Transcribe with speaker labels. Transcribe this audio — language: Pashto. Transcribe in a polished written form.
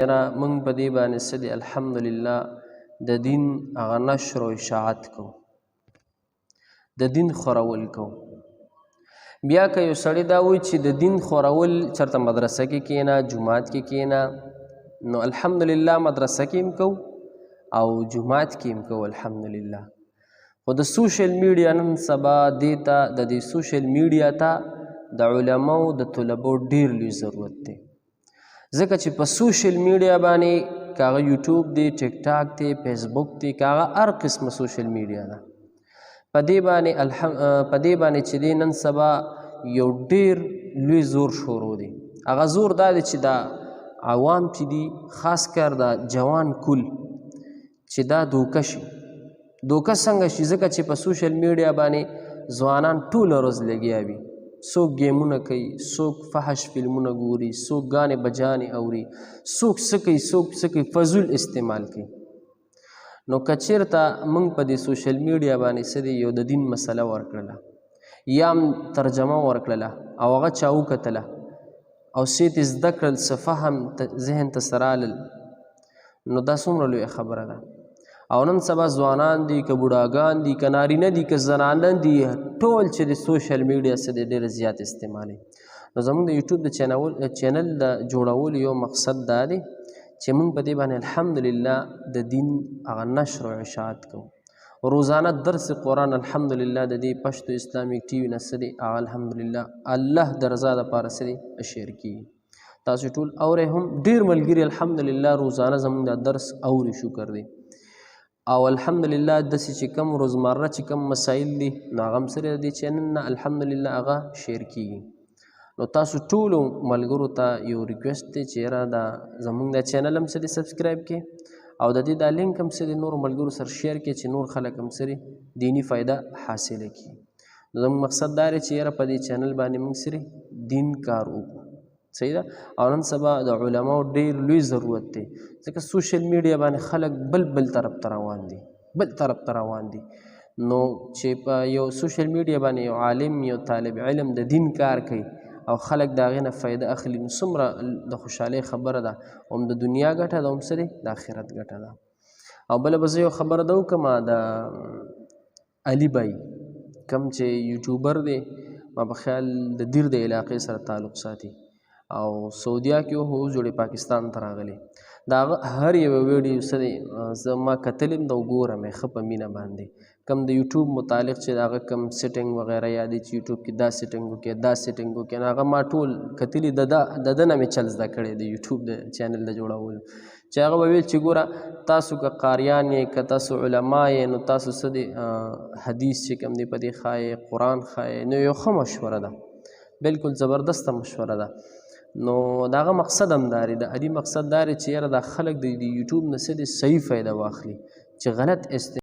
Speaker 1: یاره موږ په دې باندې څه دی الحمدلله د دین هغه نشر و اشاعت کوو، د دین خورول کوو. بیا که یو سړی دا وایي چې د دین خورول چېرته مدرسه کې کښېنه، جومات کې کښېنه، نو الحمدلله مدرسه کې هم کوو او جومات کې هم کوو الحمدلله. خو د سوشل میډیا نن سبا دې ته د دې سوشل میډیا ته د علماو د طلبو ډېر لوی ضرورت دی، ځکه چې په سوشل میډیا باندې که هغه یوټیوب دی، ټیک ټاک دی، فیسبوک دی، که هغه هر قسمه سوشل میډیا ده، په دې باندې چې دی نن سبا یو ډېر لوی زور شروع دی. هغه زور دا دی چې دا عوام چې دي، خاص کر دا جوان کل چې دا دوکه شي. دوکه څنګه شي؟ ځکه چې په سوشل میډیا باندې ځوانان ټوله ورځ لګیا وي، څوک گیمونه کوي، څوک فحش فلمونه ګوري، څوک ګانې بجانې اوري، څوک څه کوي، څوک څه کوي، فضول استعمال کوي. نو که چېرته موږ په دې سوشل میډیا باندې څه دی یو د دین مسله ورکړله یا هم ترجمه ورکړله او هغه چا وکتله او څه یې زده کړل، څه فهم ذهن ته څه رالل، نو دا څومره لویه خبره ده. او نن سبا ځوانان دي که بوډاګان دي که نارینه دي که زنانه دي، ټول چې د سوشل میډیا څه دی ډېر زیات استعمالوي. نو زموږ د یوټیوب د چینل د جوړولو یو مقصد دا دی چې موږ په دې باندې الحمدلله د دین هغه نشر و اشاعت کوو. روزانه درس قرآن الحمدلله د دې پښتو اسلامیک ټي وي نه څه دی هغه الحمدلله الله د رضا دپاره څه دی شیر کېږي. تاسو ټول اورئ هم، ډېر ملګري الحمدلله روزانه زموږ دا درس اوري، شکر دی. او الحمدلله داسې چې کوم روزمره چې کوم مسایل دي نو هغه هم سره د دې چینل نه الحمدلله هغه شیر کېږي. نو تاسو ټولو ملګرو ته یو ریکویسټ دی چې یاره دا زموږ دا چینل هم څه دی سبسکرایب کړئ او د دې دا لینک هم څه دی نورو ملګرو سره شیر کړئ چې نور خلک هم څه دی دیني فایده حاصله کړي. نو زموږ مقصد دا دی چې یاره په دې چینل باندې موږ څه دی دین کار وکړو، صحیح ده. او نن سبا د علماو ډېر لوی ضرورت دی، ځکه سوشل میډیا باندې خلک بل طرف ته روان دي، نو چې په یو سوشل میډیا باندې یو عالم، یو طالب علم د دین کار کوي او خلک د هغې نه فایده اخلي، نو څومره د خوشحالۍ خبره ده. هم د دنیا ګټه ده، هم څه دی د آخرت ګټه ده. او بله به زه یو خبره ده وکړم، د علي بای کوم چې یوټیوبر دی، ما په خیال د دیر د علاقې سره تعلق ساتي او سعودیه کې و، اوس جوړې پاکستان ته راغلی. د هغه هر یوه ویډیو څه دی زه ما کتلی م د وګورم یې ښه په مینه باندې، کم د یوټیوب متعلق چې د هغه کم سیټنګ وغیره یادې چې یوټیوب کې دا سیټنګ وکړې دا سیټنګ وکړې، نو هغه ما ټول کتلي، د ده نه مې چل زده کړی د یوټیوب د چینل د جوړولو، چې هغه به ویل چې ګوره تاسو که قاریان یې، که تاسو علما یې، نو تاسو څه دی حدیث چې کوم دی په دې ښایې، قرآن ښایې، نو یو ښه مشوره ده، بلکل زبردسته مشوره ده. نو د هغه مقصد هم دا دی، د علي مقصد دا دی چې یاره دا خلک د یوټیوب نه څه دی صحیح فایده واخلي، چې غلط